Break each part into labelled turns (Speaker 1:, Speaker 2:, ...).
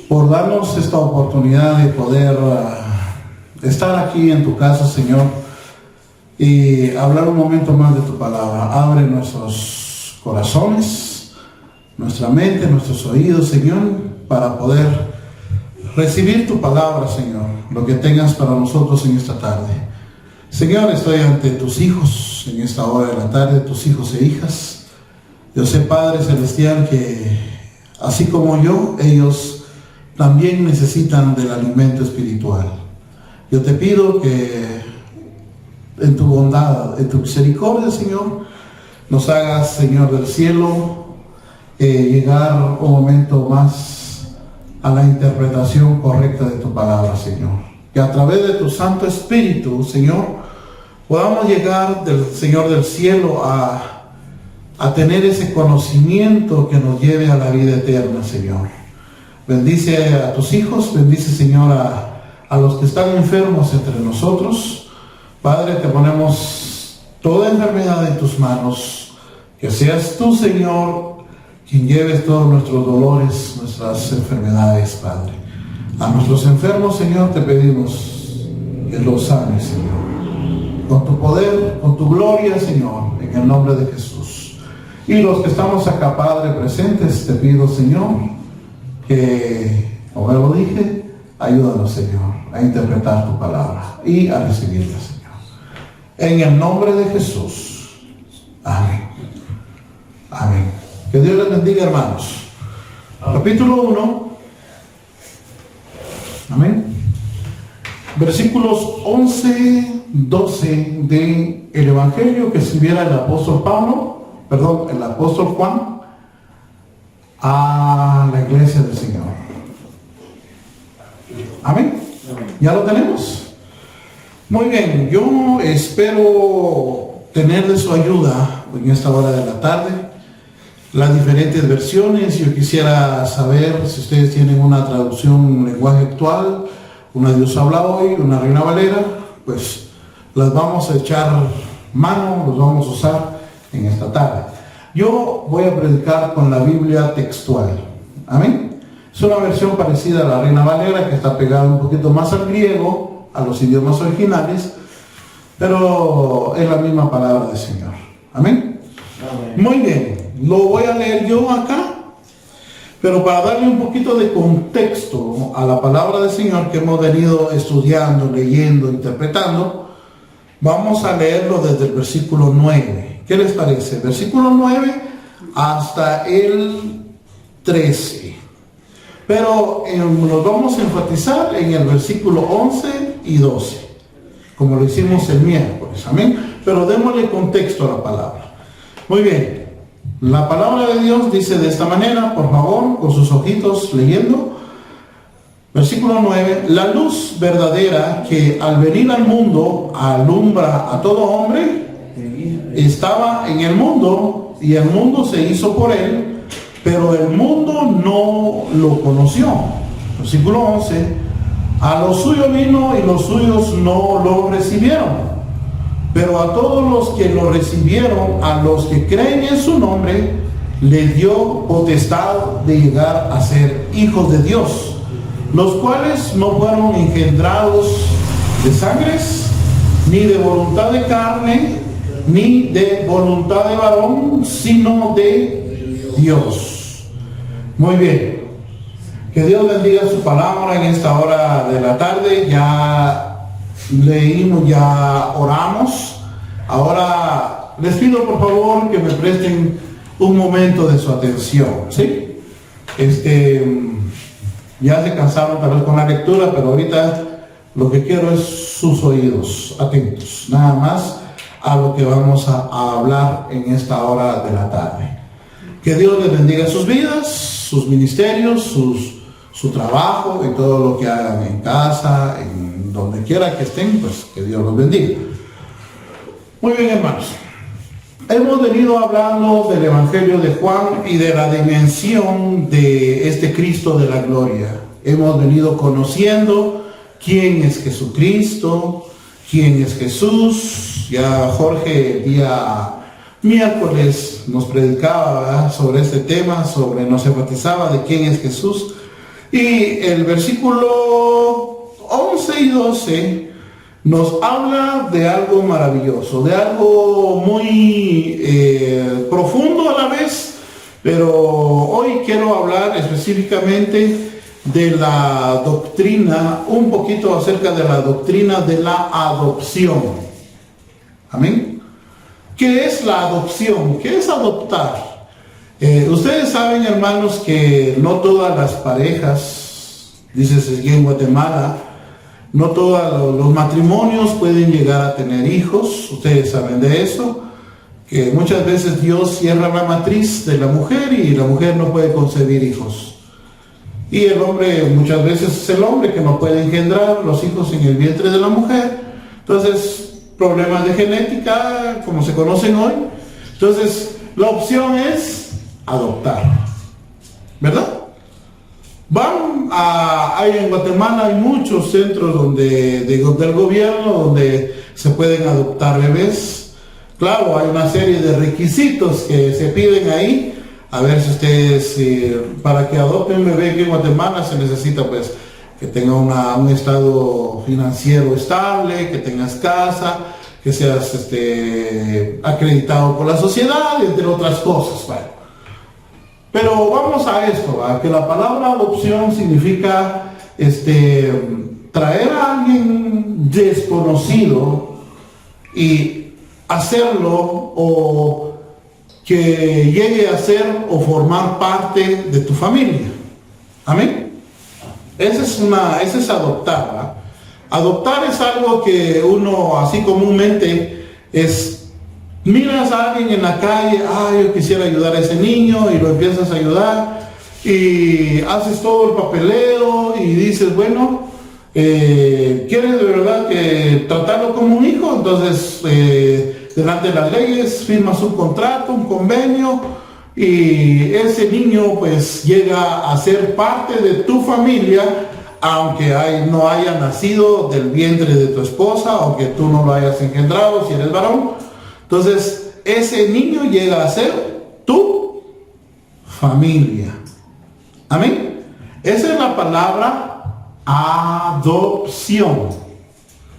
Speaker 1: por darnos esta oportunidad de poder estar aquí en tu casa, Señor, y hablar un momento más de tu palabra. Abre nuestros corazones, nuestra mente, nuestros oídos, Señor, para poder recibir tu palabra, Señor, lo que tengas para nosotros en esta tarde. Señor, estoy ante tus hijos en esta hora de la tarde, tus hijos e hijas. Yo sé, Padre Celestial, que así como yo, ellos también necesitan del alimento espiritual. Yo te pido que en tu bondad, en tu misericordia, Señor, nos hagas, Señor del cielo, llegar un momento más a la interpretación correcta de tu palabra, Señor. Que a través de tu Santo Espíritu, Señor, podamos llegar, Señor del cielo, a tener ese conocimiento que nos lleve a la vida eterna, Señor. Bendice a tus hijos, bendice, Señor, a los que están enfermos entre nosotros. Padre, te ponemos toda enfermedad en tus manos. Que seas tú, Señor, quien lleves todos nuestros dolores, nuestras enfermedades, Padre. A nuestros enfermos, Señor, te pedimos que los sanes, Señor, con tu poder, con tu gloria, Señor, en el nombre de Jesús. Y los que estamos acá, Padre, presentes, te pido, Señor, que, como lo dije, ayúdanos, Señor, a interpretar tu palabra y a recibirla, Señor. En el nombre de Jesús. Amén. Amén. Que Dios les bendiga, hermanos. Capítulo 1. Amén. Versículos 11, 12 del Evangelio que escribiera el apóstol el apóstol Juan a la iglesia del Señor. Amén. ¿Ya lo tenemos? Muy bien, yo espero tener de su ayuda en esta hora de la tarde las diferentes versiones. Yo quisiera saber si ustedes tienen una traducción en lenguaje actual, una Dios habla hoy, una Reina Valera, pues las vamos a echar mano, los vamos a usar en esta tarde. Yo voy a predicar con la Biblia textual. Amén. Es una versión parecida a la Reina Valera, que está pegada un poquito más al griego, a los idiomas originales, pero es la misma palabra del Señor. Amén. Amén. Muy bien, lo voy a leer yo acá, pero para darle un poquito de contexto a la palabra del Señor que hemos venido estudiando, leyendo, interpretando, vamos a leerlo desde el versículo 9. ¿Qué les parece? Versículo 9 hasta el 13. Pero nos vamos a enfatizar en el versículo 11 y 12, como lo hicimos el miércoles. Amén. Pero démosle contexto a la palabra. Muy bien. La palabra de Dios dice de esta manera, por favor, con sus ojitos leyendo. Versículo 9. La luz verdadera que al venir al mundo alumbra a todo hombre, estaba en el mundo y el mundo se hizo por él, pero el mundo no lo conoció. Versículo 11. A lo suyo vino y los suyos no lo recibieron. Pero a todos los que lo recibieron, a los que creen en su nombre, les dio potestad de llegar a ser hijos de Dios, los cuales no fueron engendrados de sangres, ni de voluntad de carne, ni de voluntad de varón, sino de Dios. Muy bien. Que Dios bendiga su palabra en esta hora de la tarde. Ya leímos, ya oramos. Ahora les pido por favor que me presten un momento de su atención, ¿sí? Ya se cansaron tal vez con la lectura, pero ahorita lo que quiero es sus oídos atentos, nada más a lo que vamos a hablar en esta hora de la tarde. Que Dios les bendiga sus vidas, sus ministerios, su trabajo y todo lo que hagan en casa, en donde quiera que estén, pues que Dios los bendiga. Muy bien, hermanos. Hemos venido hablando del Evangelio de Juan y de la dimensión de este Cristo de la gloria. Hemos venido conociendo quién es Jesucristo, quién es Jesús. Ya Jorge el día miércoles nos predicaba, ¿verdad?, sobre este tema, nos enfatizaba de quién es Jesús. Y el versículo 11 y 12 nos habla de algo maravilloso, de algo muy profundo a la vez, pero hoy quiero hablar específicamente de la doctrina, un poquito acerca de la doctrina de la adopción. Amén. ¿Qué es la adopción? ¿Qué es adoptar? Ustedes saben, hermanos, que no todas las parejas, dices aquí en Guatemala, no todos los matrimonios pueden llegar a tener hijos. Ustedes saben de eso, que muchas veces Dios cierra la matriz de la mujer y la mujer no puede concebir hijos. Y el hombre, muchas veces es el hombre que no puede engendrar los hijos en el vientre de la mujer. Entonces, problemas de genética, como se conocen hoy. Entonces, la opción es adoptar, ¿verdad? Hay en Guatemala hay muchos centros del gobierno donde se pueden adoptar bebés. Claro, hay una serie de requisitos que se piden ahí. A ver si ustedes, para que adopten un bebé aquí en Guatemala se necesita pues que tenga un estado financiero estable, que tengas casa, que seas acreditado por la sociedad, entre otras cosas. Bueno. Pero vamos a esto, que la palabra adopción significa traer a alguien desconocido y hacerlo o que llegue a ser o formar parte de tu familia. Amén. Ese es adoptar, ¿verdad? Adoptar es algo que uno así comúnmente miras a alguien en la calle, yo quisiera ayudar a ese niño, y lo empiezas a ayudar y haces todo el papeleo y dices, bueno, ¿quieres de verdad tratarlo como un hijo? Entonces, delante de las leyes firmas un contrato, un convenio, y ese niño pues llega a ser parte de tu familia, aunque no haya nacido del vientre de tu esposa, aunque tú no lo hayas engendrado si eres varón. Entonces, ese niño llega a ser tu familia. Amén. Esa es la palabra adopción.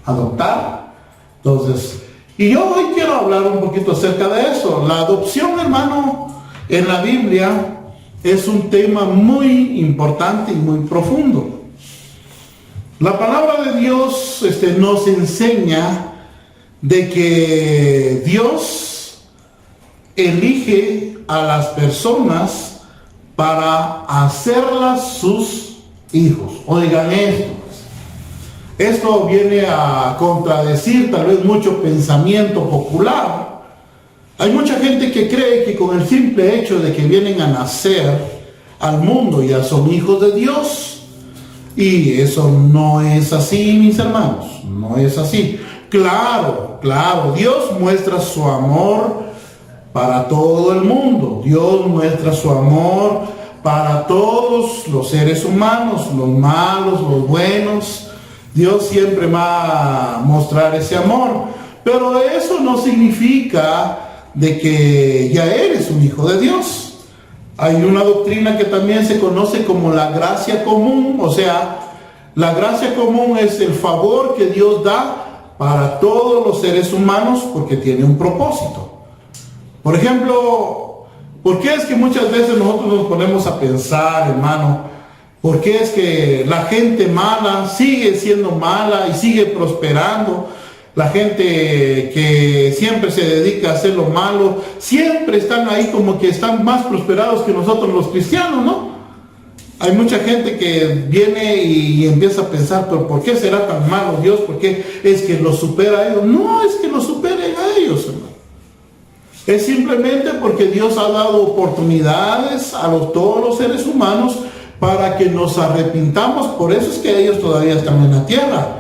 Speaker 1: Adoptar. Entonces, y yo hoy quiero hablar un poquito acerca de eso. La adopción, hermano, en la Biblia es un tema muy importante y muy profundo. La palabra de Dios nos enseña de que Dios elige a las personas para hacerlas sus hijos. Oigan esto. Esto viene a contradecir tal vez mucho pensamiento popular. Hay mucha gente que cree que con el simple hecho de que vienen a nacer al mundo ya son hijos de Dios. Y eso no es así, mis hermanos. No es así. Claro, Dios muestra su amor para todo el mundo. Dios muestra su amor para todos los seres humanos, los malos, los buenos. Dios siempre va a mostrar ese amor. Pero eso no significa de que ya eres un hijo de Dios. Hay una doctrina que también se conoce como la gracia común. O sea, la gracia común es el favor que Dios da para todos los seres humanos porque tiene un propósito. Por ejemplo, ¿por qué es que muchas veces nosotros nos ponemos a pensar, hermano? ¿Por qué es que la gente mala sigue siendo mala y sigue prosperando? La gente que siempre se dedica a hacer lo malo, siempre están ahí como que están más prosperados que nosotros los cristianos, ¿no? Hay mucha gente que viene y empieza a pensar, pero ¿por qué será tan malo Dios? ¿Por qué es que los supera a ellos? No es que los superen a ellos, hermano. Es simplemente porque Dios ha dado oportunidades a todos los seres humanos para que nos arrepintamos. Por eso es que ellos todavía están en la tierra.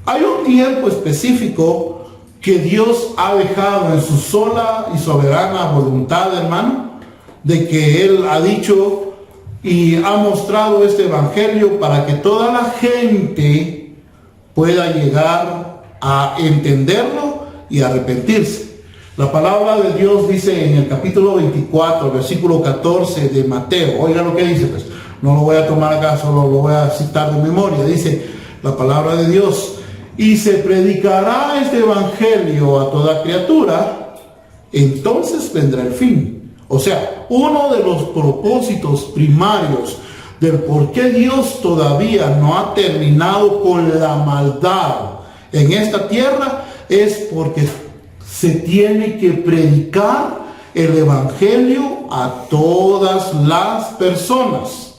Speaker 1: Hay un tiempo específico que Dios ha dejado en su sola y soberana voluntad, hermano, de que Él ha dicho y ha mostrado este evangelio para que toda la gente pueda llegar a entenderlo y arrepentirse. La palabra de Dios dice en el capítulo 24, versículo 14 de Mateo. Oigan lo que dice, pues. no lo voy a tomar acá, solo lo voy a citar de memoria. Dice la palabra de Dios: y se predicará este evangelio a toda criatura, entonces vendrá el fin. O sea, uno de los propósitos primarios del por qué Dios todavía no ha terminado con la maldad en esta tierra es porque se tiene que predicar el evangelio a todas las personas.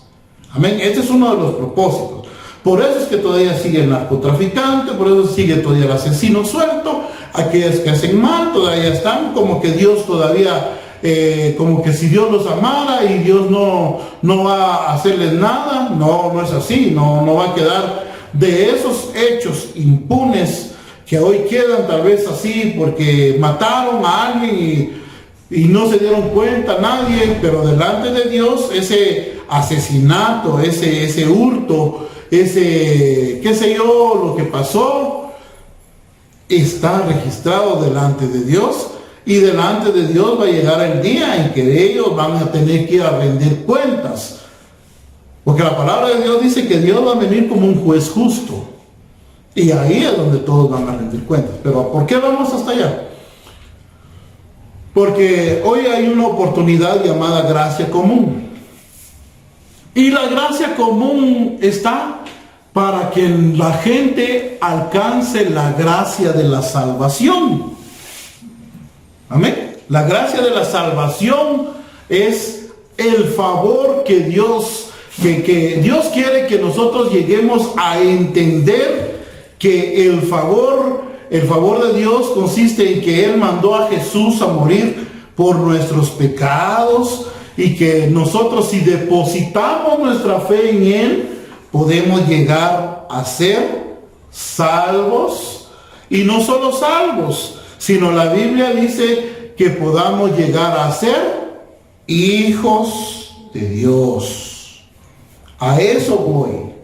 Speaker 1: Amén. Este es uno de los propósitos. Por eso es que todavía sigue el narcotraficante, por eso sigue todavía el asesino suelto, aquellos que hacen mal todavía están, como que Dios todavía, como que si Dios los amara y Dios no va a hacerles nada. No es así, no va a quedar de esos hechos impunes que hoy quedan tal vez así porque mataron a alguien y no se dieron cuenta nadie, pero delante de Dios ese asesinato, ese hurto, ese qué sé yo, lo que pasó, está registrado delante de Dios, y delante de Dios va a llegar el día en que ellos van a tener que ir a rendir cuentas, porque la palabra de Dios dice que Dios va a venir como un juez justo, y ahí es donde todos van a rendir cuentas. Pero ¿por qué vamos hasta allá? Porque hoy hay una oportunidad llamada gracia común. Y la gracia común está para que la gente alcance la gracia de la salvación. Amén. La gracia de la salvación es el favor que Dios quiere que nosotros lleguemos a entender que el favor de Dios consiste en que Él mandó a Jesús a morir por nuestros pecados, y que nosotros, si depositamos nuestra fe en Él, podemos llegar a ser salvos. Y no solo salvos, sino la Biblia dice que podamos llegar a ser hijos de Dios. A eso voy.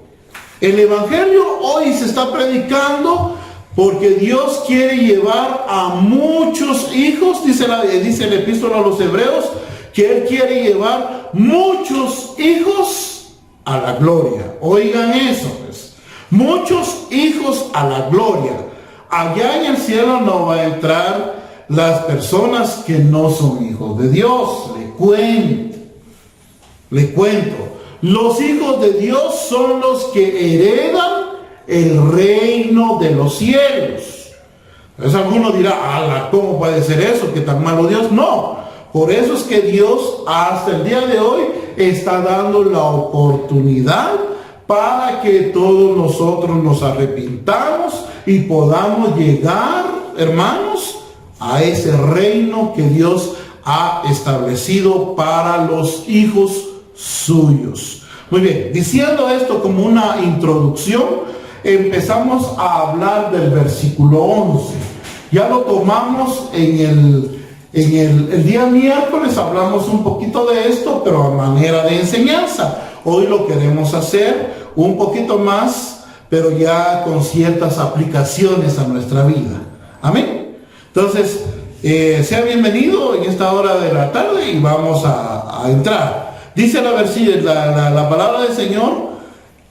Speaker 1: El evangelio hoy se está predicando porque Dios quiere llevar a muchos hijos, dice el epístola a los Hebreos, que Él quiere llevar muchos hijos a la gloria. Oigan eso, pues. Muchos hijos a la gloria. Allá en el cielo no va a entrar las personas que no son hijos de Dios. Le cuento. Los hijos de Dios son los que heredan el reino de los cielos. Entonces alguno dirá: ala, ¿cómo puede ser eso? ¿Qué tan malo Dios? No. Por eso es que Dios hasta el día de hoy está dando la oportunidad para que todos nosotros nos arrepintamos y podamos llegar, hermanos, a ese reino que Dios ha establecido para los hijos suyos. Muy bien, diciendo esto como una introducción, empezamos a hablar del versículo 11. Ya lo tomamos en el día miércoles, hablamos un poquito de esto, pero a manera de enseñanza. Hoy lo queremos hacer un poquito más, pero ya con ciertas aplicaciones a nuestra vida. Amén. Entonces, sea bienvenido en esta hora de la tarde y vamos a entrar. Dice la palabra del Señor: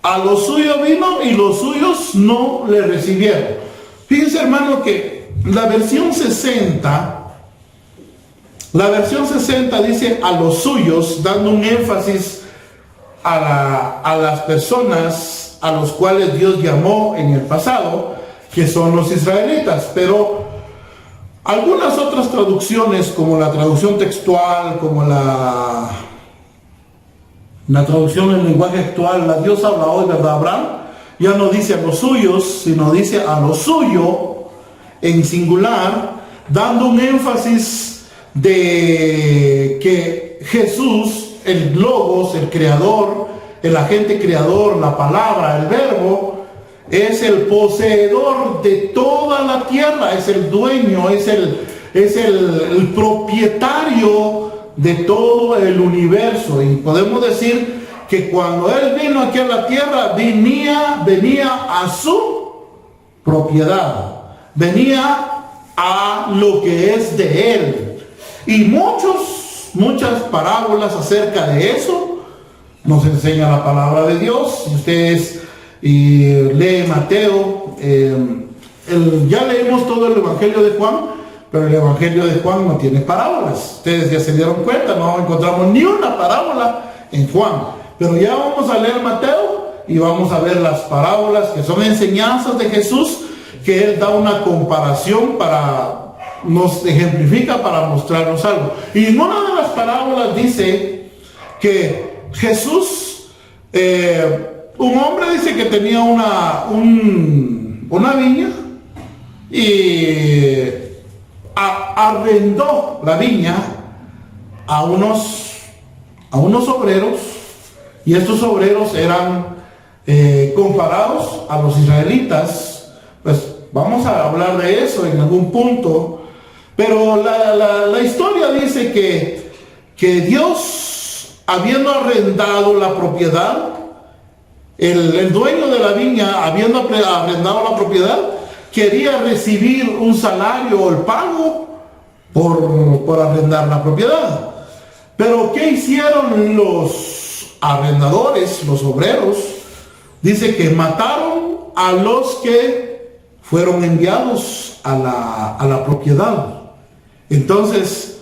Speaker 1: a los suyos vino y los suyos no le recibieron. Fíjense, hermano, que la versión 60 dice a los suyos, dando un énfasis a las personas a los cuales Dios llamó en el pasado, que son los israelitas. Pero algunas otras traducciones, como la traducción textual, como la traducción en lenguaje actual, la Dios habla hoy, ¿verdad, Abraham? Ya no dice a los suyos, sino dice a lo suyo en singular, dando un énfasis de que Jesús, el Logos, el creador, el agente creador, la palabra, el verbo, es el poseedor de toda la tierra, es el dueño, es el propietario de todo el universo. Y podemos decir que cuando Él vino aquí a la tierra, venía a su propiedad, venía a lo que es de Él. Y muchas parábolas acerca de eso nos enseña la palabra de Dios. Si ustedes leen Mateo, ya leímos todo el Evangelio de Juan, pero el Evangelio de Juan no tiene parábolas. Ustedes ya se dieron cuenta, no encontramos ni una parábola en Juan. Pero ya vamos a leer Mateo y vamos a ver las parábolas, que son enseñanzas de Jesús, que Él da una comparación nos ejemplifica para mostrarnos algo. Y en una de las parábolas dice que Jesús, un hombre dice que tenía una viña y arrendó la viña a unos obreros, y estos obreros eran comparados a los israelitas. Pues vamos a hablar de eso en algún punto, pero la historia dice que Dios, habiendo arrendado la propiedad, el dueño de la viña, habiendo arrendado la propiedad, quería recibir un salario o el pago por arrendar la propiedad. Pero ¿qué hicieron los arrendadores, los obreros? Dice que mataron a los que fueron enviados a la propiedad. Entonces,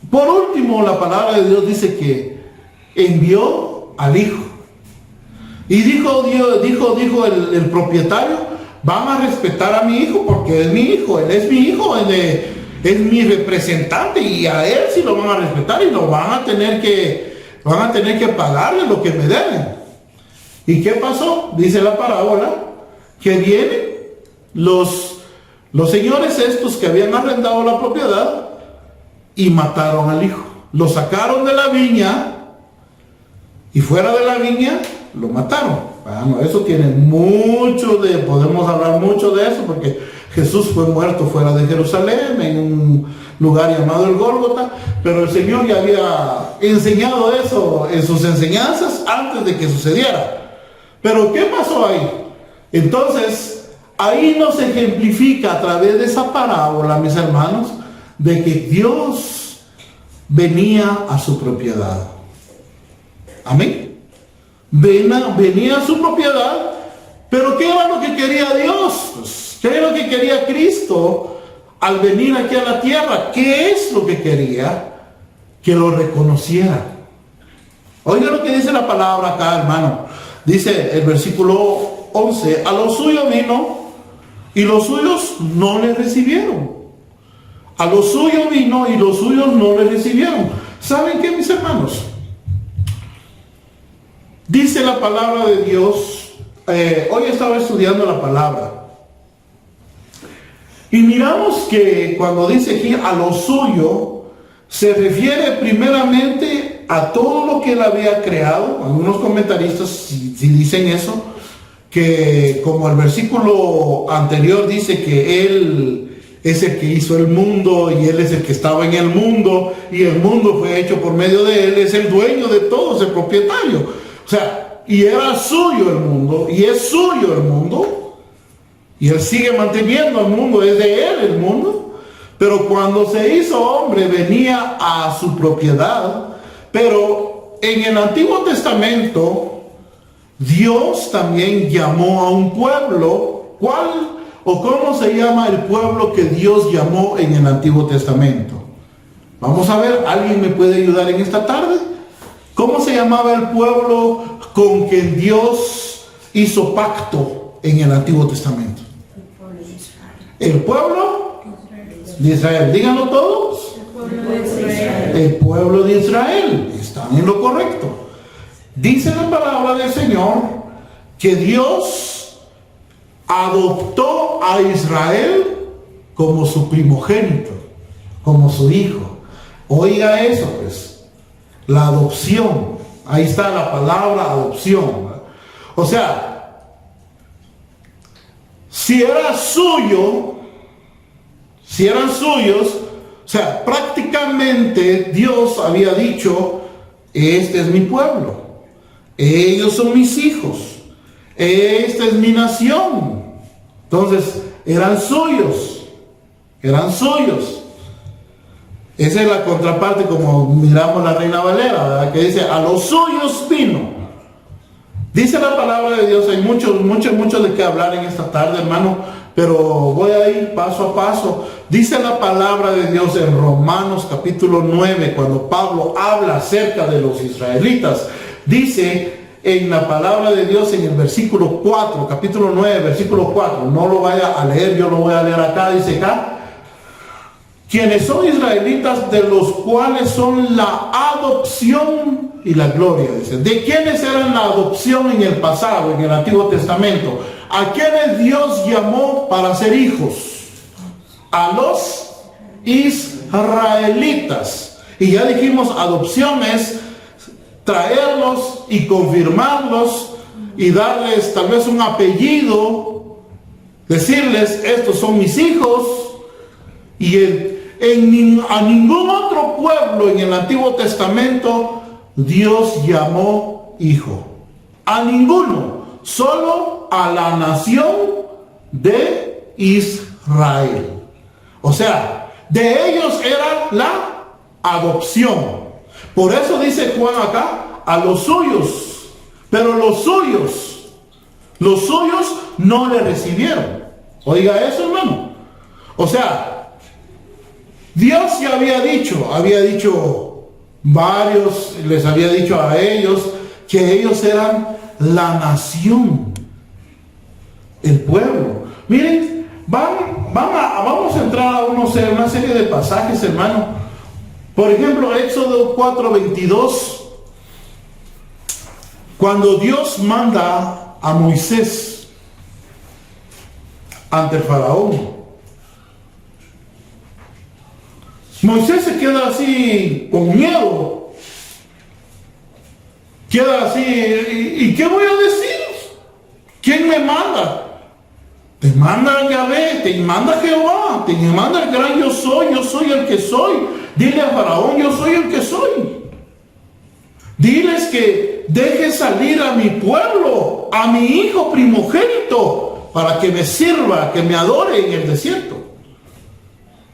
Speaker 1: por último, la palabra de Dios dice que envió al hijo. Y dijo el propietario: van a respetar a mi hijo porque es mi hijo, él es mi hijo, es mi representante, y a él sí lo van a respetar y lo van a tener que pagarle lo que me deben. ¿Y qué pasó? Dice la parábola que vienen los señores estos que habían arrendado la propiedad y mataron al hijo. Lo sacaron de la viña y fuera de la viña lo mataron. Bueno, eso tiene podemos hablar mucho de eso, porque Jesús fue muerto fuera de Jerusalén, en un lugar llamado el Gólgota, pero el Señor ya había enseñado eso en sus enseñanzas antes de que sucediera. Pero ¿qué pasó ahí? Entonces, ahí nos ejemplifica a través de esa parábola, mis hermanos, de que Dios venía a su propiedad. Amén. Venía a su propiedad, pero ¿qué era lo que quería Dios? Pues, ¿qué era lo que quería Cristo al venir aquí a la tierra? ¿Qué es lo que quería? Que lo reconociera. Oiga lo que dice la palabra acá, hermano. Dice el versículo 11: a los suyos vino y los suyos no le recibieron. A los suyos vino y los suyos no le recibieron. ¿Saben qué, mis hermanos? Dice la palabra de Dios. Hoy estaba estudiando la palabra y miramos que cuando dice aquí a lo suyo, se refiere primeramente a todo lo que él había creado. Algunos comentaristas si dicen eso, que como el versículo anterior dice que él es el que hizo el mundo y él es el que estaba en el mundo y el mundo fue hecho por medio de él, es el dueño de todo, es el propietario. O sea, y era suyo el mundo, y es suyo el mundo, y él sigue manteniendo el mundo, es de él el mundo. Pero cuando se hizo hombre, venía a su propiedad. Pero en el Antiguo Testamento, Dios también llamó a un pueblo. ¿Cuál o cómo se llama el pueblo que Dios llamó en el Antiguo Testamento? Vamos a ver, ¿alguien me puede ayudar en esta tarde? ¿Cómo se llamaba el pueblo con quien Dios hizo pacto en el Antiguo Testamento? El pueblo de Israel. Díganlo todos. El pueblo de Israel. Están en lo correcto. Dice la palabra del Señor que Dios adoptó a Israel como su primogénito, como su hijo. Oiga eso, pues. La adopción. Ahí está la palabra adopción. O sea, si era suyo, si eran suyos, o sea, prácticamente Dios había dicho: este es mi pueblo, ellos son mis hijos, esta es mi nación. Entonces, eran suyos, eran suyos. Esa es la contraparte, como miramos la Reina Valera, ¿verdad? Que dice, a los suyos vino. Dice la palabra de Dios, hay mucho de qué hablar en esta tarde, hermano, pero voy a ir paso a paso. Dice la palabra de Dios en Romanos capítulo 9, cuando Pablo habla acerca de los israelitas, dice en la palabra de Dios en el versículo 4, capítulo 9, versículo 4, no lo vaya a leer, yo lo voy a leer acá, dice acá, quienes son israelitas, de los cuales son la adopción y la gloria. Dice, ¿de quiénes eran la adopción en el pasado, en el Antiguo Testamento? ¿A quienes Dios llamó para ser hijos? A los israelitas. Y ya dijimos, adopción es traerlos y confirmarlos y darles tal vez un apellido, decirles, estos son mis hijos. Y a ningún otro pueblo en el Antiguo Testamento Dios llamó hijo. A ninguno. Solo a la nación de Israel. O sea, de ellos era la adopción. Por eso dice Juan acá, a los suyos. Pero los suyos no le recibieron. Oiga eso, hermano. O sea, Dios ya había dicho varios, les había dicho a ellos que ellos eran la nación, el pueblo. Miren, vamos a entrar a una serie de pasajes, hermano. Por ejemplo, Éxodo 4:22, cuando Dios manda a Moisés ante el faraón. Moisés se queda así con miedo. Queda así, ¿y qué voy a decir? ¿Quién me manda? Te manda Yahvé, te manda Jehová, te manda el gran yo soy el que soy. Dile a Faraón, yo soy el que soy. Diles que deje salir a mi pueblo, a mi hijo primogénito, para que me sirva, que me adore en el desierto.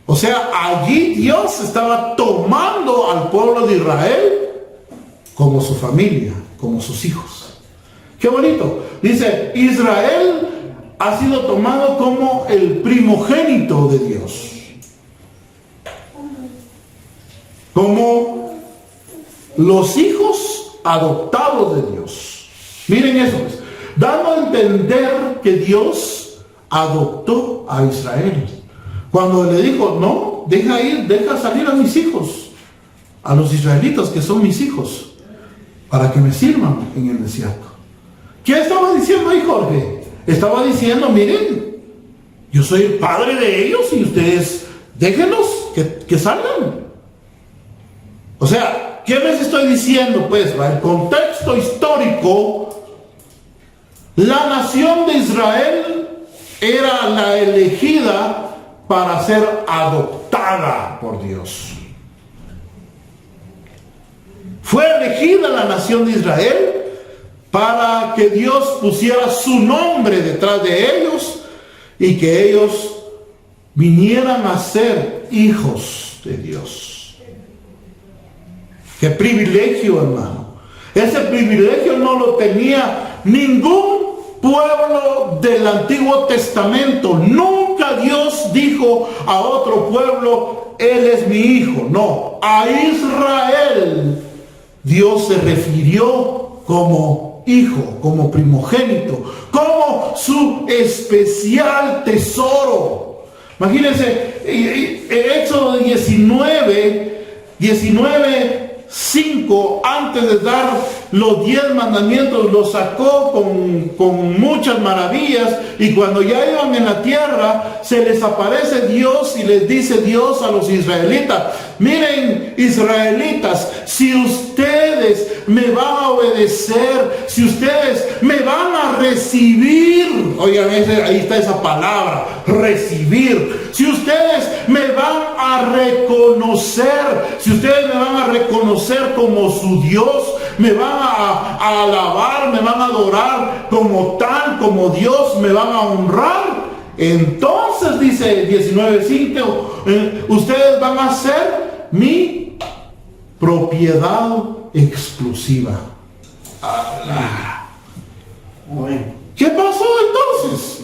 Speaker 1: O sea, allí Dios estaba tomando al pueblo de Israel como su familia, como sus hijos. Qué bonito. Dice, Israel ha sido tomado como el primogénito de Dios. Como los hijos adoptados de Dios. Miren eso, pues, dando a entender que Dios adoptó a Israel. Cuando le dijo, no, deja salir a mis hijos, a los israelitas que son mis hijos, para que me sirvan en el desierto. ¿Qué estaba diciendo ahí, Jorge? Estaba diciendo, miren, yo soy el padre de ellos y ustedes déjenlos que salgan. O sea, ¿qué les estoy diciendo? Pues, el contexto histórico, la nación de Israel era la elegida para ser adoptada por Dios. Fue elegida la nación de Israel para que Dios pusiera su nombre detrás de ellos y que ellos vinieran a ser hijos de Dios. ¡Qué privilegio, hermano! Ese privilegio no lo tenía ningún pueblo del Antiguo Testamento. Nunca Dios dijo a otro pueblo, él es mi hijo. No, a Israel Dios se refirió como hijo, como primogénito, como su especial tesoro. Imagínense, Éxodo 19:5, antes de dar los 10 mandamientos, los sacó con muchas maravillas, y cuando ya iban en la tierra, se les aparece Dios y les dice Dios a los israelitas, miren, israelitas, si ustedes me van a obedecer, si ustedes me van a recibir, oigan, ahí está esa palabra, recibir, si ustedes me van a reconocer, si ustedes me van a reconocer como su Dios, me van a alabar, me van a adorar como tal, como Dios, me van a honrar, entonces dice 19:5, ustedes van a ser mi propiedad exclusiva. ¿Qué pasó entonces?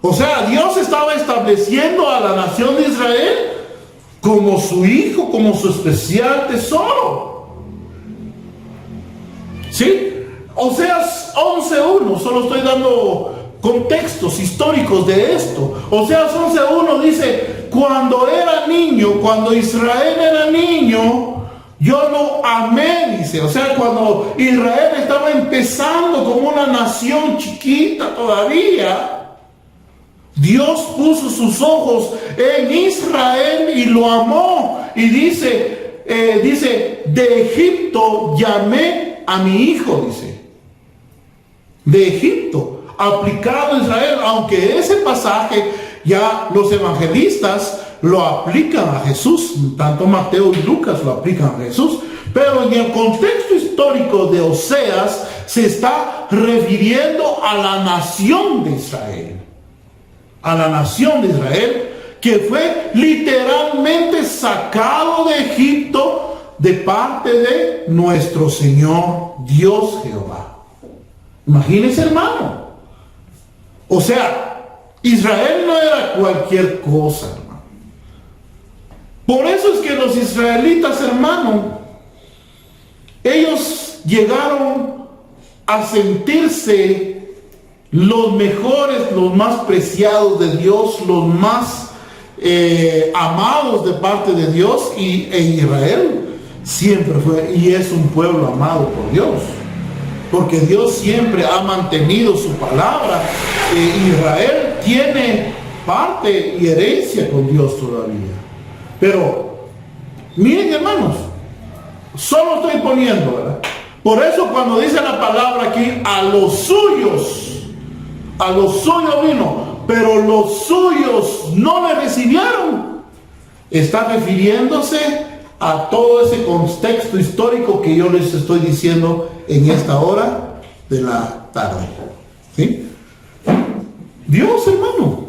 Speaker 1: O sea, Dios estaba estableciendo a la nación de Israel como su hijo, como su especial tesoro. ¿Sí? Oseas 11:1, solo estoy dando contextos históricos de esto. Oseas 11:1 dice, cuando era niño, cuando Israel era niño, yo lo amé, dice. O sea, cuando Israel estaba empezando como una nación chiquita todavía, Dios puso sus ojos en Israel y lo amó. Y dice, de Egipto llamé a mi hijo, dice. De Egipto, aplicado a Israel, aunque ese pasaje ya los evangelistas lo aplican a Jesús, tanto Mateo y Lucas lo aplican a Jesús, pero en el contexto histórico de Oseas se está refiriendo a la nación de Israel, a la nación de Israel que fue literalmente sacado de Egipto de parte de nuestro Señor Dios Jehová. Imagínense, hermano. O sea, Israel no era cualquier cosa, hermano. Por eso es que los israelitas, hermano, ellos llegaron a sentirse los mejores, los más preciados de Dios, los más amados de parte de Dios, e Israel siempre fue y es un pueblo amado por Dios. Porque Dios siempre ha mantenido su palabra. Israel tiene parte y herencia con Dios todavía. Pero, miren, hermanos, solo estoy poniendo, ¿verdad? Por eso cuando dice la palabra aquí, a los suyos vino, pero los suyos no le recibieron, está refiriéndose a todo ese contexto histórico que yo les estoy diciendo en esta hora de la tarde. ¿Sí? Dios, hermano,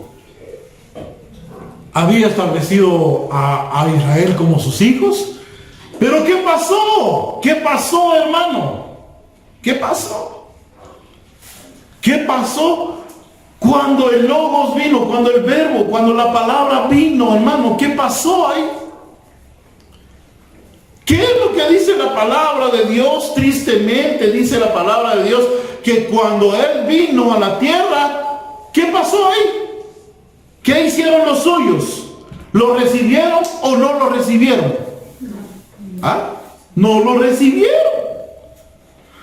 Speaker 1: había establecido a Israel como sus hijos, pero ¿qué pasó? ¿Qué pasó, hermano? ¿Qué pasó? ¿Qué pasó cuando el Logos vino, cuando el Verbo, cuando la palabra vino, hermano? ¿Qué pasó ahí? ¿Qué es lo que dice la palabra de Dios? Tristemente dice la palabra de Dios que cuando Él vino a la tierra, ¿qué pasó ahí? ¿Qué hicieron los suyos? ¿Lo recibieron o no lo recibieron? ¿Ah? No lo recibieron.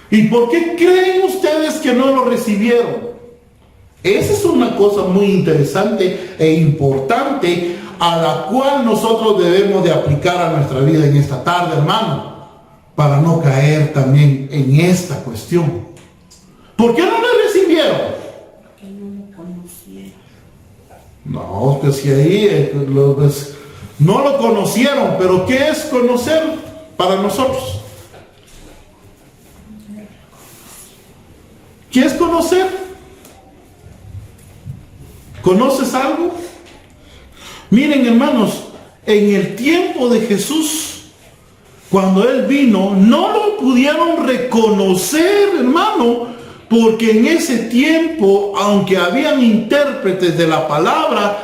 Speaker 1: ¿Y por qué creen ustedes que no lo recibieron? Esa es una cosa muy interesante e importante a la cual nosotros debemos de aplicar a nuestra vida en esta tarde, hermano, para no caer también en esta cuestión. ¿Por qué no le recibieron?
Speaker 2: Porque no lo conocieron.
Speaker 1: No, pues si ahí no lo conocieron, pero ¿qué es conocer para nosotros? ¿Qué es conocer? ¿Conoces algo? Miren, hermanos, en el tiempo de Jesús, cuando Él vino, no lo pudieron reconocer, hermano, porque en ese tiempo, aunque habían intérpretes de la palabra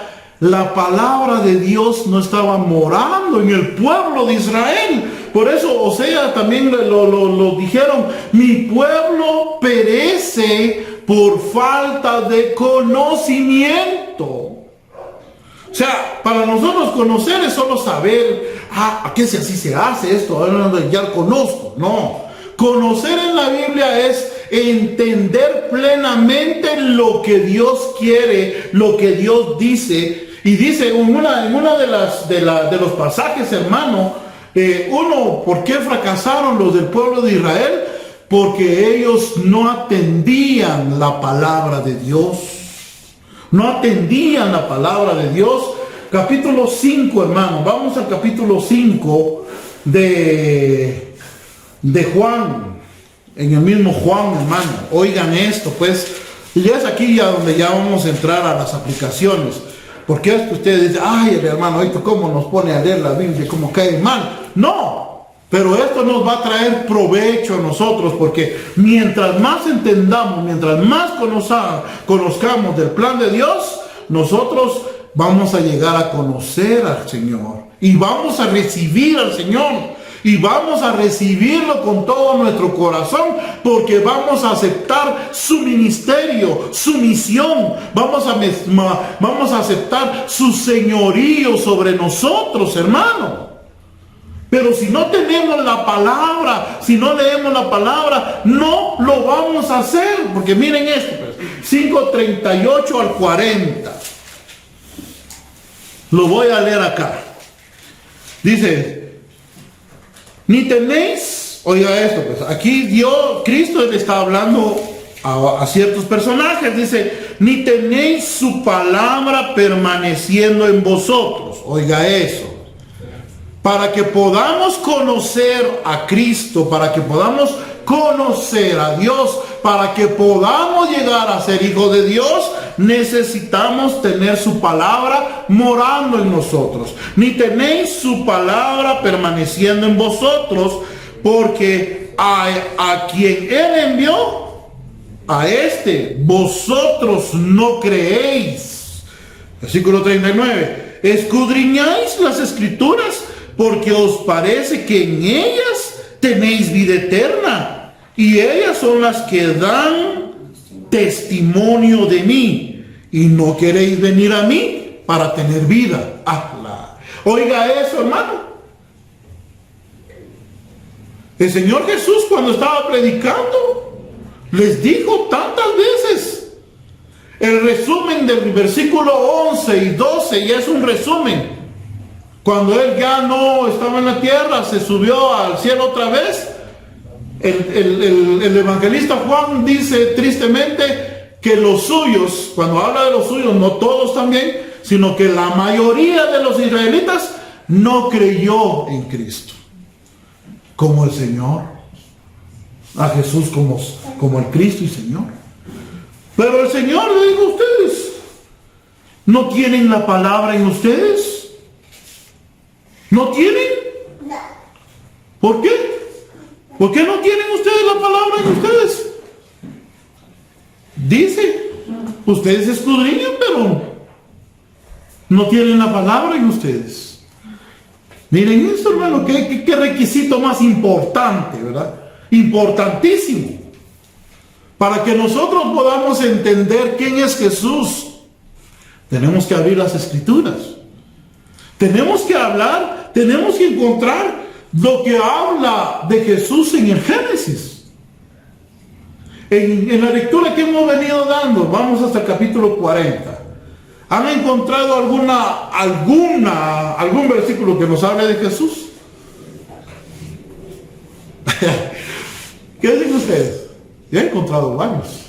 Speaker 1: de Dios no estaba morando en el pueblo de Israel. Por eso, o sea, también lo dijeron, mi pueblo perece por falta de conocimiento. O sea, para nosotros conocer es solo saber, ¿a qué así se hace esto? Ya lo conozco. No. Conocer en la Biblia es entender plenamente lo que Dios quiere, lo que Dios dice. Y dice en una de los pasajes, hermano, ¿por qué fracasaron los del pueblo de Israel? Porque ellos no atendían la palabra de Dios. No atendían la palabra de Dios. Capítulo 5, hermano. Vamos al capítulo 5 de Juan. En el mismo Juan, hermano. Oigan esto, pues. Y ya es aquí ya donde ya vamos a entrar a las aplicaciones. Porque es que ustedes dicen, ay, el hermano, esto cómo nos pone a leer la Biblia, cómo cae mal. No, pero esto nos va a traer provecho a nosotros, porque mientras más entendamos, mientras más conozcamos del plan de Dios, nosotros vamos a llegar a conocer al Señor y vamos a recibir al Señor. Y vamos a recibirlo con todo nuestro corazón, porque vamos a aceptar su ministerio, su misión. Vamos a aceptar su señorío sobre nosotros, hermano. Pero si no tenemos la palabra, si no leemos la palabra, no lo vamos a hacer. Porque miren esto, 5:38 al 40. Lo voy a leer acá. Dice: ni tenéis, oiga esto, pues aquí Cristo le está hablando a ciertos personajes, dice, ni tenéis su palabra permaneciendo en vosotros, oiga eso, para que podamos conocer a Cristo, para que podamos conocer a Dios, para que podamos llegar a ser hijos de Dios, necesitamos tener su palabra morando en nosotros. Ni tenéis su palabra permaneciendo en vosotros, porque a quien Él envió, a este vosotros no creéis. Versículo 39. Escudriñáis las Escrituras, porque os parece que en ellas tenéis vida eterna, y ellas son las que dan testimonio de mí, y no queréis venir a mí para tener vida. Oiga eso, hermano. El Señor Jesús, cuando estaba predicando, les dijo tantas veces. El resumen del versículo 11 y 12 ya es un resumen. Cuando Él ya no estaba en la tierra, se subió al cielo otra vez. El evangelista Juan dice tristemente que los suyos, cuando habla de los suyos, no todos también, sino que la mayoría de los israelitas no creyó en Cristo como el Señor, a Jesús como el Cristo y Señor. Pero el Señor le dijo a ustedes, ¿no tienen la palabra en ustedes? ¿No tienen? ¿Por qué? ¿Por qué no tienen ustedes la palabra en ustedes? Dice, ustedes escudriñan, pero no tienen la palabra en ustedes. Miren esto, hermano, qué requisito más importante, ¿verdad? Importantísimo. Para que nosotros podamos entender quién es Jesús, tenemos que abrir las Escrituras. Tenemos que hablar, tenemos que encontrar lo que habla de Jesús en el Génesis. En la lectura que hemos venido dando, vamos hasta el capítulo 40. ¿Han encontrado algún versículo que nos hable de Jesús? ¿Qué dicen ustedes? Yo he encontrado varios.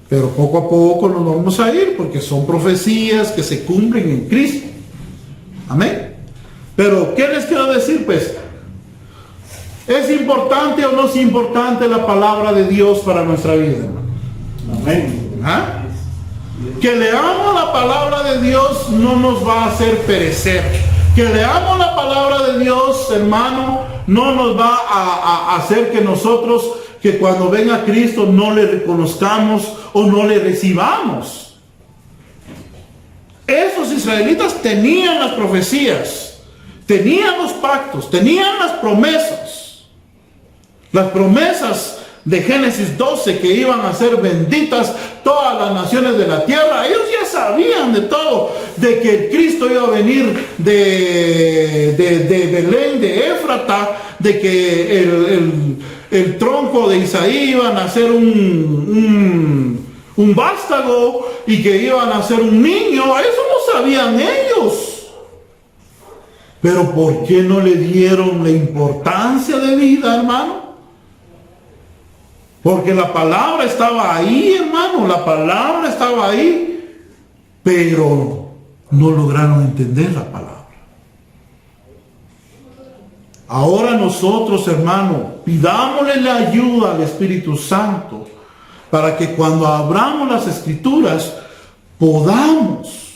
Speaker 1: Pero poco a poco nos vamos a ir, porque son profecías que se cumplen en Cristo. Amén. Pero, ¿qué les quiero decir, pues? ¿Es importante o no es importante la palabra de Dios para nuestra vida? Amén. ¿Ah? Que leamos la palabra de Dios no nos va a hacer perecer. Que leamos la palabra de Dios, hermano, no nos va a hacer que nosotros, que cuando venga Cristo no le reconozcamos o no le recibamos. Esos israelitas tenían las profecías, tenían los pactos, tenían las promesas. Las promesas de Génesis 12, que iban a ser benditas todas las naciones de la tierra. Ellos ya sabían de todo, de que Cristo iba a venir de Belén, de Éfrata, de que el tronco de Isaí iba a nacer un vástago y que iba a nacer un niño. Eso no sabían ellos. Pero ¿por qué no le dieron la importancia de vida, hermano? Porque la palabra estaba ahí, hermano, la palabra estaba ahí, pero no lograron entender la palabra. Ahora nosotros, hermano, pidámosle la ayuda al Espíritu Santo para que cuando abramos las Escrituras podamos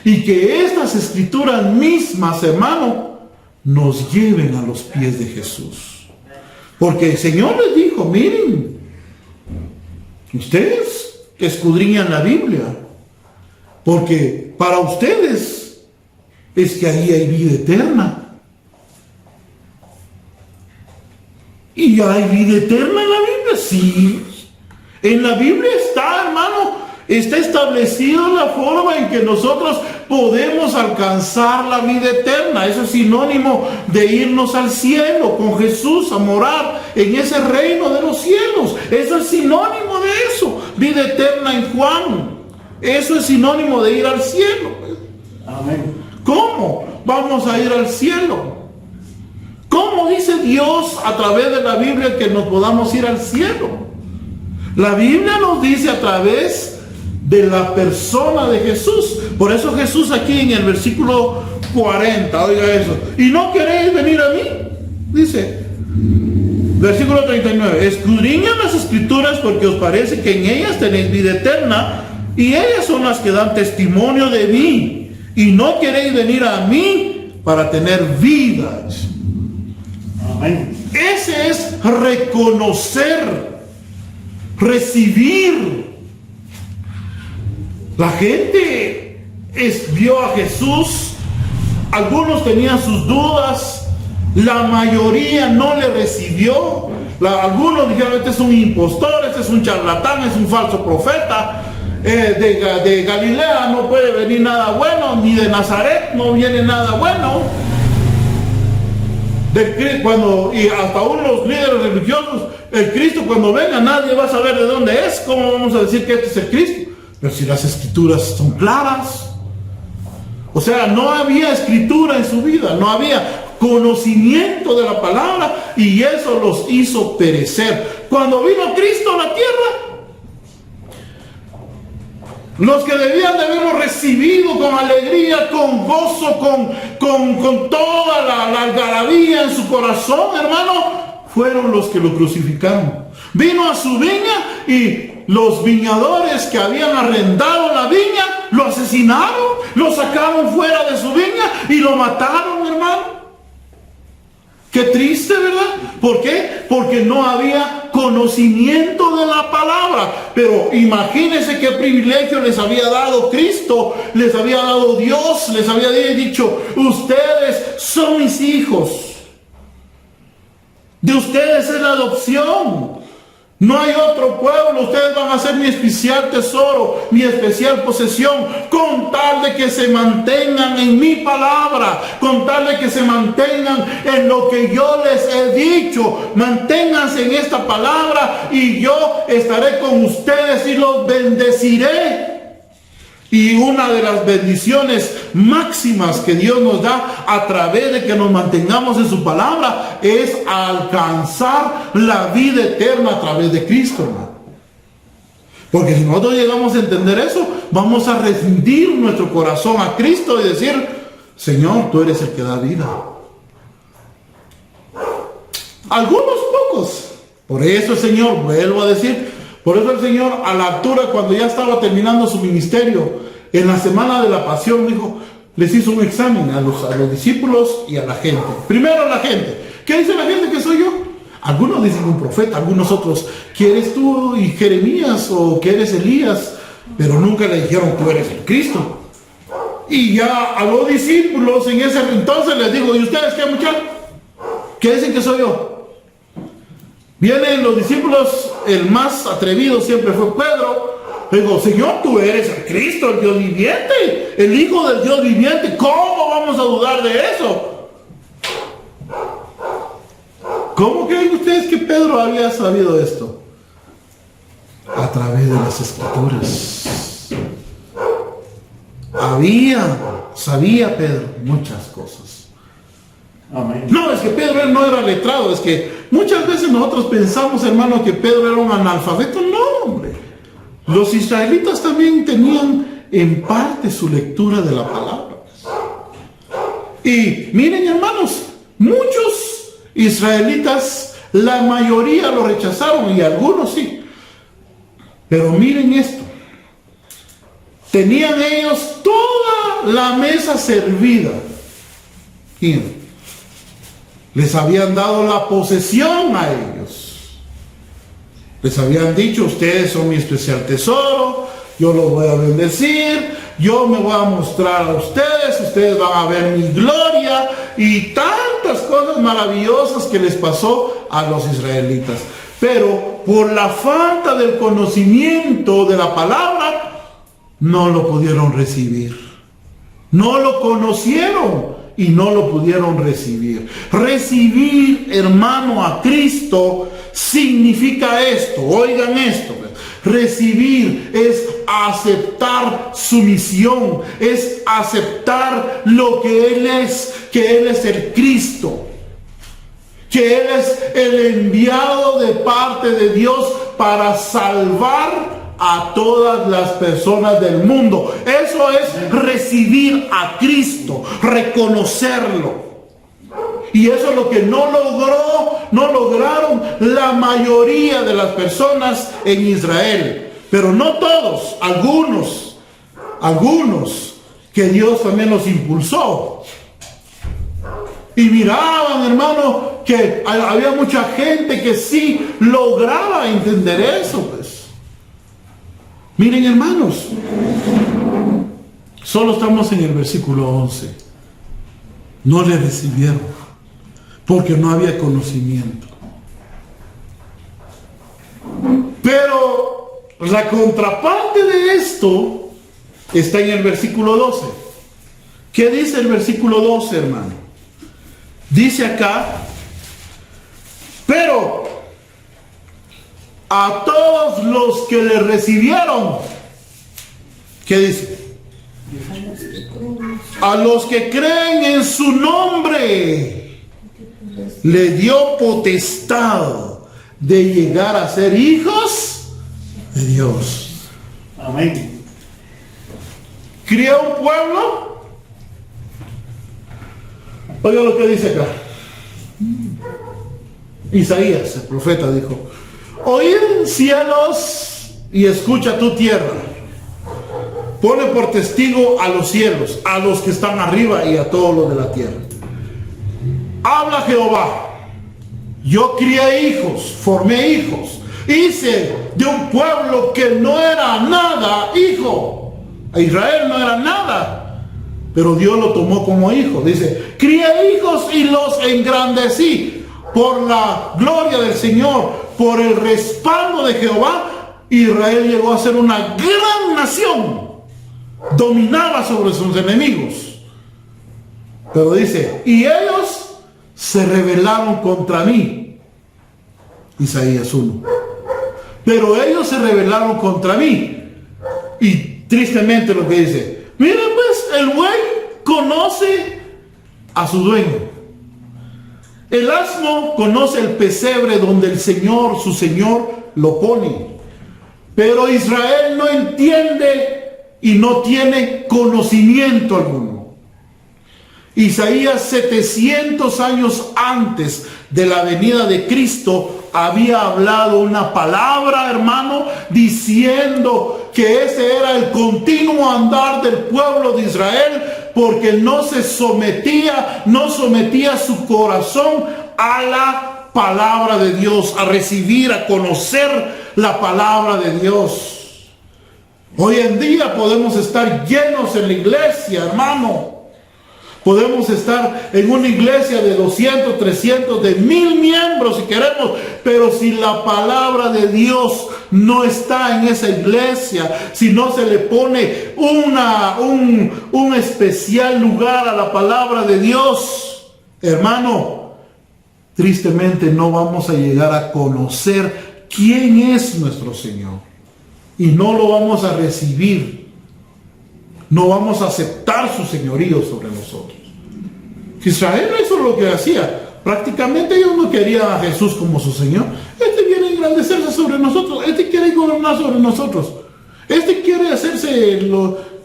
Speaker 1: y que estas escrituras mismas, hermano, nos lleven a los pies de Jesús. Porque el Señor les dijo, miren, ustedes escudriñan la Biblia, porque para ustedes es que ahí hay vida eterna. ¿Y hay vida eterna en la Biblia? Sí. En la Biblia está, hermano, está establecida la forma en que nosotros podemos alcanzar la vida eterna. Eso es sinónimo de irnos al cielo con Jesús a morar en ese reino de los cielos. Eso es sinónimo de eso. Vida eterna en Juan. Eso es sinónimo de ir al cielo.
Speaker 3: Amén.
Speaker 1: ¿Cómo vamos a ir al cielo? ¿Cómo dice Dios a través de la Biblia que nos podamos ir al cielo? La Biblia nos dice a través de la persona de Jesús. Por eso Jesús aquí en el versículo 40, oiga eso. Y no queréis venir a mí, dice, versículo 39. Escudriñad las escrituras porque os parece que en ellas tenéis vida eterna y ellas son las que dan testimonio de mí. Y no queréis venir a mí para tener vida.
Speaker 3: Amén.
Speaker 1: Ese es reconocer, recibir. La gente vio a Jesús, algunos tenían sus dudas, la mayoría no le recibió. Algunos dijeron, este es un impostor, este es un charlatán, es un falso profeta. De Galilea no puede venir nada bueno, ni de Nazaret no viene nada bueno. Y hasta aún los líderes religiosos, el Cristo cuando venga nadie va a saber de dónde es. ¿Cómo vamos a decir que este es el Cristo? Pero si las escrituras son claras. O sea, no había escritura en su vida, no había conocimiento de la palabra y eso los hizo perecer. Cuando vino Cristo a la tierra, los que debían de haberlo recibido con alegría, con gozo, con toda la algarabía en su corazón, hermano, fueron los que lo crucificaron. Vino a su viña y los viñadores que habían arrendado la viña lo asesinaron, lo sacaron fuera de su viña y lo mataron, hermano. Qué triste, ¿verdad? ¿Por qué? Porque no había conocimiento de la palabra. Pero imagínense qué privilegio les había dado Cristo, les había dado Dios, les había dicho, ustedes son mis hijos. De ustedes es la adopción. No hay otro pueblo, ustedes van a ser mi especial tesoro, mi especial posesión, con tal de que se mantengan en mi palabra, con tal de que se mantengan en lo que yo les he dicho. Manténganse en esta palabra y yo estaré con ustedes y los bendeciré. Y una de las bendiciones máximas que Dios nos da a través de que nos mantengamos en su palabra es alcanzar la vida eterna a través de Cristo, hermano. Porque si nosotros llegamos a entender eso, vamos a rendir nuestro corazón a Cristo y decir, Señor, tú eres el que da vida. Algunos pocos. Por eso el Señor, vuelvo a decir, por eso el Señor a la altura, cuando ya estaba terminando su ministerio, en la semana de la pasión, dijo, les hizo un examen a los discípulos y a la gente. Primero a la gente. ¿Qué dice la gente que soy yo? Algunos dicen un profeta, algunos otros, que eres tú y Jeremías o que eres Elías, pero nunca le dijeron tú eres el Cristo. Y ya a los discípulos en ese entonces les digo, ¿y ustedes qué, muchachos? ¿Qué dicen que soy yo? Vienen los discípulos, el más atrevido siempre fue Pedro. Le digo, Señor, tú eres el Cristo, el Dios viviente, el Hijo del Dios viviente. ¿Cómo vamos a dudar de eso? ¿Cómo creen ustedes que Pedro había sabido esto? A través de las Escrituras. Sabía Pedro muchas cosas.
Speaker 3: Amén.
Speaker 1: No, es que Pedro no era letrado, es que muchas veces nosotros pensamos, hermano, que Pedro era un analfabeto. No, hombre. Los israelitas también tenían en parte su lectura de la palabra. Y miren, hermanos, muchos israelitas, la mayoría lo rechazaron y algunos sí. Pero miren esto. Tenían ellos toda la mesa servida. ¿Quién? Les habían dado la posesión a ellos. Les habían dicho, ustedes son mi especial tesoro, yo los voy a bendecir, yo me voy a mostrar a ustedes, ustedes van a ver mi gloria y tantas cosas maravillosas que les pasó a los israelitas. Pero por la falta del conocimiento de la palabra, no lo pudieron recibir. No lo conocieron y no lo pudieron recibir. Recibir, hermano, a Cristo significa esto. Oigan esto. Recibir es aceptar su misión, es aceptar lo que Él es, que Él es el Cristo, que Él es el enviado de parte de Dios para salvar a todas las personas del mundo. Eso es recibir a Cristo, reconocerlo. Y eso es lo que no lograron la mayoría de las personas en Israel. Pero no todos, algunos que Dios también los impulsó. Y miraban, hermano, que había mucha gente que sí lograba entender eso, pues. Miren, hermanos, solo estamos en el versículo 11. No le recibieron porque no había conocimiento. Pero la contraparte de esto está en el versículo 12. ¿Qué dice el versículo 12, hermano? Dice acá, pero a todos los que le recibieron, ¿qué dice? A los que creen en su nombre, le dio potestad de llegar a ser hijos de Dios.
Speaker 3: Amén.
Speaker 1: Cría un pueblo. Oiga lo que dice acá. Isaías, el profeta, dijo: oíd cielos y escucha tu tierra. Pone por testigo a los cielos, a los que están arriba y a todos los de la tierra. Habla Jehová: yo crié hijos, formé hijos, hice de un pueblo que no era nada hijo. A Israel no era nada, pero Dios lo tomó como hijo. Dice: crié hijos y los engrandecí. Por la gloria del Señor, por el respaldo de Jehová, Israel llegó a ser una gran nación. Dominaba sobre sus enemigos. Pero dice: y ellos se rebelaron contra mí. Isaías 1. Pero ellos se rebelaron contra mí. Y tristemente lo que dice: miren, pues, el buey conoce a su dueño. El asno conoce el pesebre donde el Señor, su Señor, lo pone. Pero Israel no entiende y no tiene conocimiento alguno. Isaías, 700 años antes de la venida de Cristo, había hablado una palabra, hermano, diciendo que ese era el continuo andar del pueblo de Israel, porque no sometía su corazón a la palabra de Dios, a recibir, a conocer la palabra de Dios. Hoy en día podemos estar llenos en la iglesia, hermano. Podemos estar en una iglesia de 200, 300, de 1000 miembros si queremos, pero si la palabra de Dios no está en esa iglesia, si no se le pone un especial lugar a la palabra de Dios, hermano, tristemente no vamos a llegar a conocer quién es nuestro Señor. Y no lo vamos a recibir. No vamos a aceptar su señorío sobre nosotros. Israel eso es lo que hacía. Prácticamente ellos no querían a Jesús como su Señor. Este quiere engrandecerse sobre nosotros. Este quiere gobernar sobre nosotros. Este quiere hacerse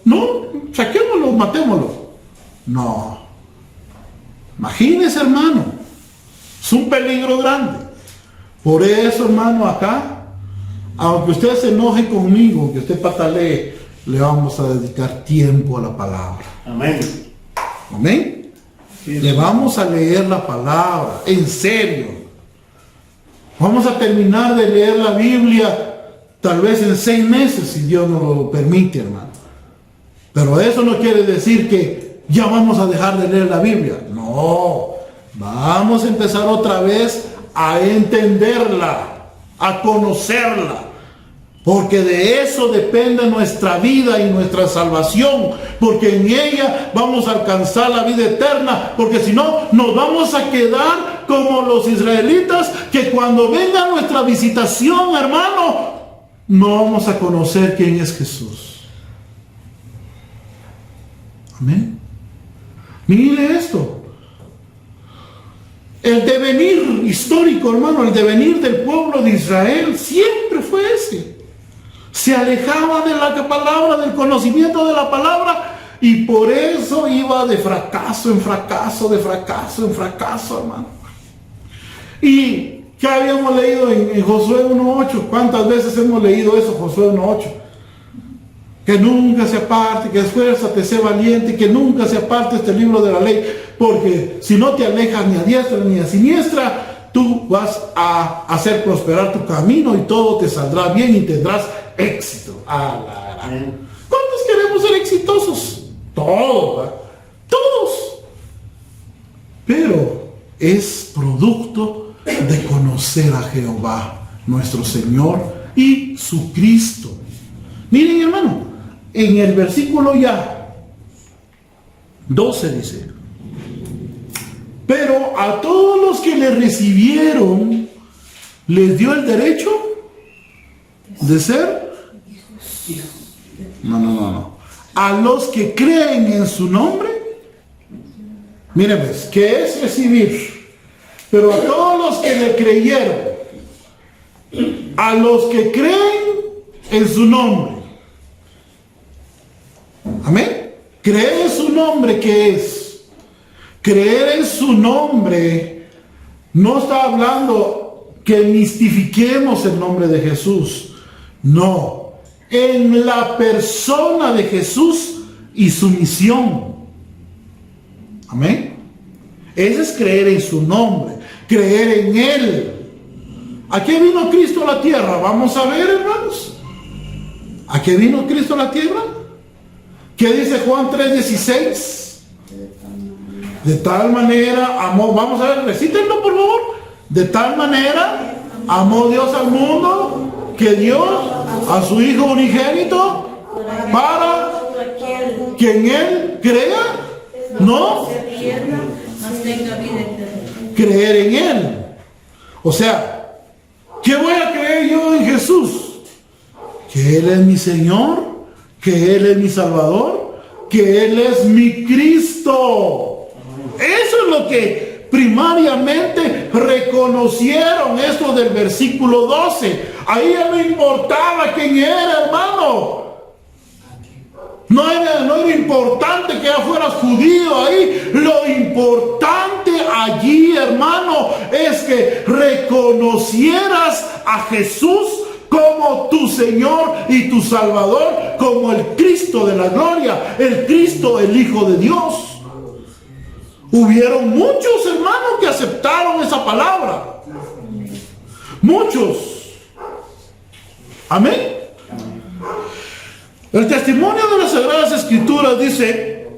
Speaker 1: no, saquémoslo, matémoslo. No. Imagínese, hermano. Es un peligro grande. Por eso, hermano, acá, aunque usted se enoje conmigo, que usted patalee le vamos a dedicar tiempo a la palabra.
Speaker 3: Amén.
Speaker 1: Amén. Le vamos a leer la palabra, en serio. Vamos a terminar de leer la Biblia tal vez en 6 meses, si Dios nos lo permite, hermano. Pero eso no quiere decir que ya vamos a dejar de leer la Biblia. No, vamos a empezar otra vez a entenderla, a conocerla. Porque de eso depende nuestra vida y nuestra salvación. Porque en ella vamos a alcanzar la vida eterna. Porque si no, nos vamos a quedar como los israelitas, que cuando venga nuestra visitación, hermano, no vamos a conocer quién es Jesús. Amén. Mire esto. El devenir histórico, hermano, el devenir del pueblo de Israel siempre fue ese. Se alejaba de la palabra, del conocimiento de la palabra, y por eso iba de fracaso en fracaso, de fracaso en fracaso, hermano. Y ¿qué habíamos leído en Josué 1:8? ¿Cuántas veces hemos leído eso, Josué 1:8? Que nunca se aparte, que esfuérzate, sé valiente, que nunca se aparte este libro de la ley, porque si no te alejas ni a diestra ni a siniestra, tú vas a hacer prosperar tu camino y todo te saldrá bien y tendrás éxito. ¿Cuántos queremos ser exitosos? Todos, ¿verdad? Todos. Pero es producto de conocer a Jehová, nuestro Señor y su Cristo. Miren, hermano, en el versículo ya 12 dice: pero a todos los que le recibieron les dio el derecho de ser. No. A los que creen en su nombre. Miren, pues, ¿qué es recibir? Pero a todos los que le creyeron, a los que creen en su nombre. Amén. Creer en su nombre, ¿qué es? Creer en su nombre no está hablando que mistifiquemos el nombre de Jesús. No, en la persona de Jesús y su misión. Amén. Ese es creer en su nombre, creer en Él. ¿A qué vino Cristo a la tierra? Vamos a ver, hermanos. ¿A qué vino Cristo a la tierra? ¿Qué dice Juan 3:16? De tal manera amó, vamos a ver, recítenlo por favor. De tal manera amó Dios al mundo que dio a su Hijo unigénito para que en Él crea, no creer en Él. O sea, ¿qué voy a creer yo en Jesús? Que Él es mi Señor, que Él es mi Salvador, que Él es mi Cristo. Eso es lo que primariamente reconocieron, esto del versículo 12. Ahí ya no importaba quién era, hermano. No era importante que ya fueras judío ahí. Lo importante allí, hermano, es que reconocieras a Jesús como tu Señor y tu Salvador, como el Cristo de la gloria, el Cristo, el Hijo de Dios. Hubieron muchos hermanos que aceptaron esa palabra. Muchos. Amén. El testimonio de las Sagradas Escrituras dice: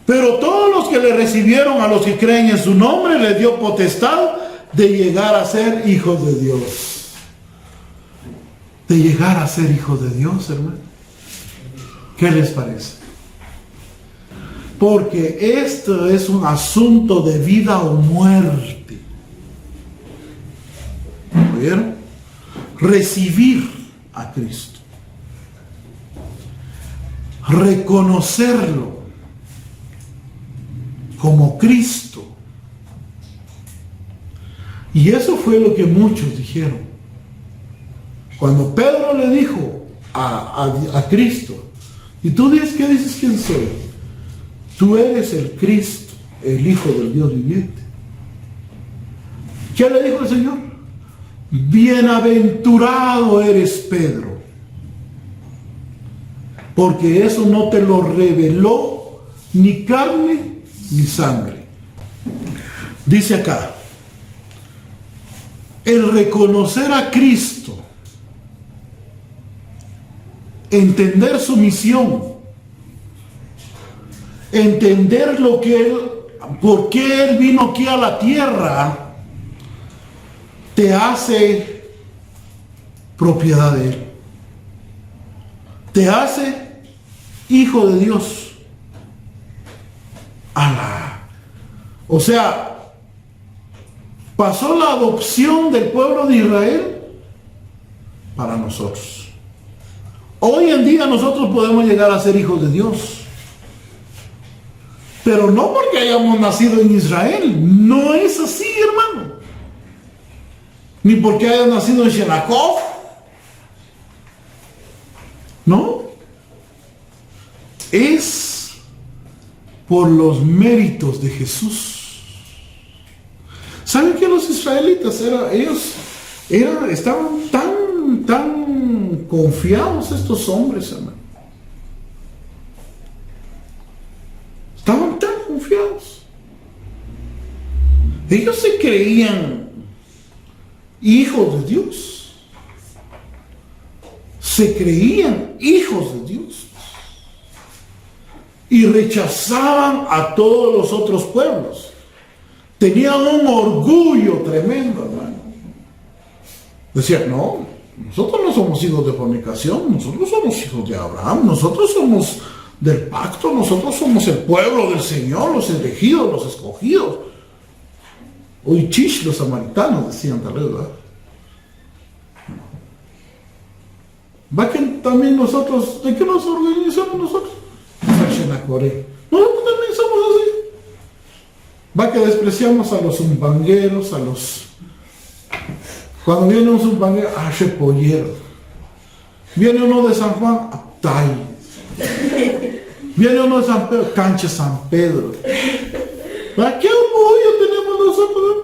Speaker 1: pero todos los que le recibieron, a los que creen en su nombre, les dio potestad de llegar a ser hijos de Dios. De llegar a ser hijos de Dios, hermano. ¿Qué les parece? Porque esto es un asunto de vida o muerte. ¿Oyeron? Recibir a Cristo. Reconocerlo como Cristo. Y eso fue lo que muchos dijeron. Cuando Pedro le dijo a Cristo: ¿y tú dices qué dices quién soy? Tú eres el Cristo, el Hijo del Dios viviente. ¿Qué le dijo el Señor? Bienaventurado eres Pedro. porque eso no te lo reveló ni carne ni sangre. Dice acá, el reconocer a Cristo, entender su misión, entender lo que Él, por qué Él vino aquí a la tierra, te hace propiedad de Él. Te hace hijo de Dios. ¡Alá! O sea, pasó la adopción del pueblo de Israel para nosotros. Hoy en día nosotros podemos llegar a ser hijos de Dios. Pero no porque hayamos nacido en Israel. No es así, hermano. Ni porque hayas nacido en Shenakov. No. Es por los méritos de Jesús. ¿Saben que los israelitas estaban tan confiados, estos hombres, hermano? Estaban tan confiados. Ellos se creían hijos de Dios. Se creían hijos de Dios. Y rechazaban a todos los otros pueblos. Tenían un orgullo tremendo, hermano. Decían, no, nosotros no somos hijos de fornicación, nosotros somos hijos de Abraham, nosotros somos del pacto, nosotros somos el pueblo del Señor, los elegidos, los escogidos. Hoy chish, los samaritanos decían tal vez, ¿verdad? Va que también nosotros, ¿de qué nos organizamos nosotros? Nosotros también somos así. Va que despreciamos a los zumbangueros, cuando viene un zumbanguero, pollero. Viene uno de San Juan, Aptay. Viene uno de San Pedro, Cancha San Pedro. ¿Para qué orgullo tenemos nosotros?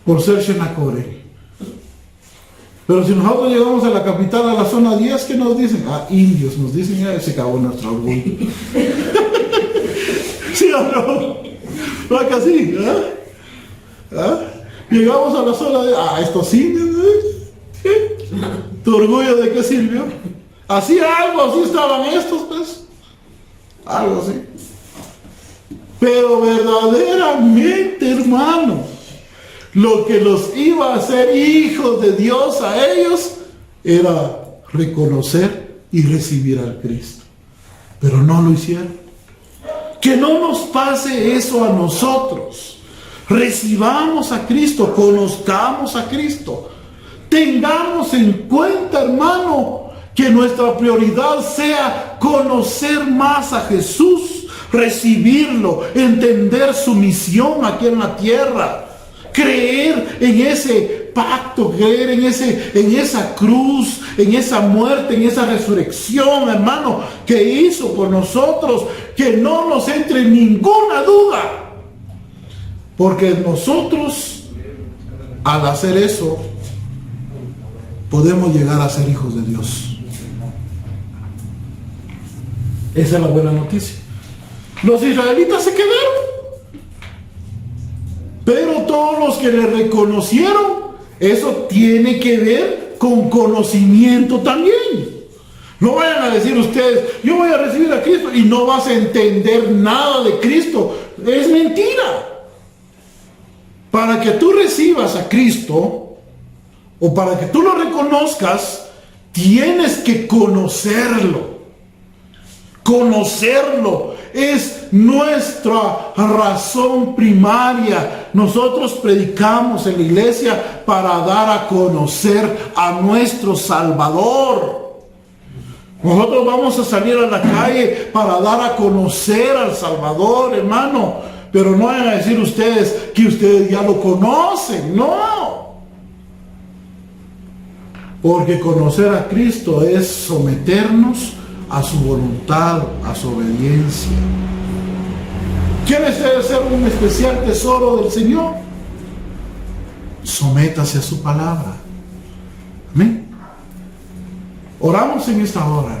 Speaker 1: Por ser Shenacore. Pero si nosotros llegamos a la capital, a la zona 10, ¿qué nos dicen? Indios, nos dicen, se acabó nuestro orgullo. ¿Sí o no? ¿No que así? Llegamos a la zona de, estos indios, ¿tu orgullo de qué sirvió? Así estaban estos, pues. Algo así. Pero verdaderamente, hermano, lo que los iba a hacer hijos de Dios a ellos era reconocer y recibir al Cristo. Pero no lo hicieron. Que no nos pase eso a nosotros. Recibamos a Cristo, conozcamos a Cristo. Tengamos en cuenta, hermano, que nuestra prioridad sea conocer más a Jesús, recibirlo, entender su misión aquí en la tierra. Creer en ese pacto, creer en esa cruz, en esa muerte, en esa resurrección, hermano, que hizo por nosotros, que no nos entre ninguna duda. Porque nosotros, al hacer eso, podemos llegar a ser hijos de Dios. Esa es la buena noticia. Los israelitas se quedaron. Pero todos los que le reconocieron, eso tiene que ver con conocimiento también. No vayan a decir ustedes, yo voy a recibir a Cristo y no vas a entender nada de Cristo. Es mentira. Para que tú recibas a Cristo, o para que tú lo reconozcas, tienes que conocerlo. Conocerlo es nuestra razón primaria. Nosotros predicamos en la iglesia para dar a conocer a nuestro Salvador. Nosotros vamos a salir a la calle para dar a conocer al Salvador, hermano. Pero no vayan a decir ustedes que ustedes ya lo conocen. No. Porque conocer a Cristo es someternos a su voluntad, a su obediencia. ¿Quieres ser un especial tesoro del Señor? Sométase a su palabra. Amén. Oramos en esta hora.